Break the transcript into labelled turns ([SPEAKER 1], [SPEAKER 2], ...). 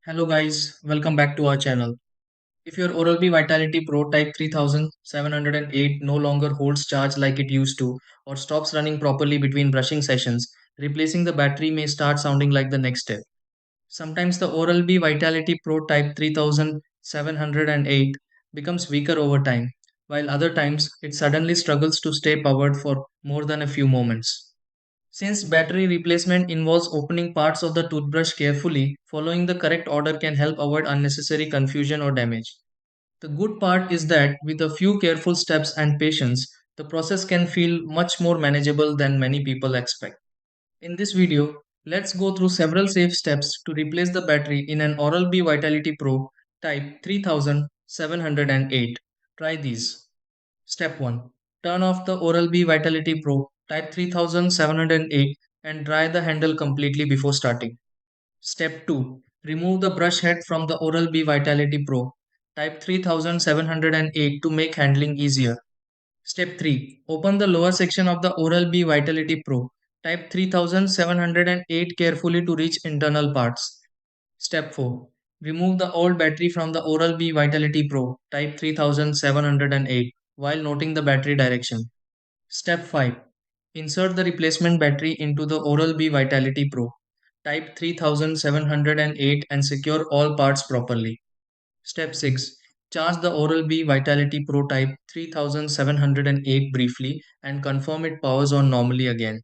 [SPEAKER 1] Hello guys, welcome back to our channel. If your Oral-B Vitality Pro Type 3708 no longer holds charge like it used to or stops running properly between brushing sessions, replacing the battery may start sounding like the next step. Sometimes the Oral-B Vitality Pro Type 3708 becomes weaker over time, while other times it suddenly struggles to stay powered for more than a few moments. Since battery replacement involves opening parts of the toothbrush carefully, following the correct order can help avoid unnecessary confusion or damage. The good part is that with a few careful steps and patience, the process can feel much more manageable than many people expect. In this video, let's go through several safe steps to replace the battery in an Oral-B Vitality Pro Type 3708. Try these. Step 1. Turn off the Oral-B Vitality Pro Type 3708 and dry the handle completely before starting. Step 2. Remove the brush head from the Oral-B Vitality Pro Type 3708 to make handling easier. Step 3. Open the lower section of the Oral-B Vitality Pro Type 3708 carefully to reach internal parts. Step 4. Remove the old battery from the Oral-B Vitality Pro Type 3708 while noting the battery direction. Step 5. Insert the replacement battery into the Oral-B Vitality Pro Type 3708 and secure all parts properly. Step 6. Charge the Oral-B Vitality Pro Type 3708 briefly and confirm it powers on normally again.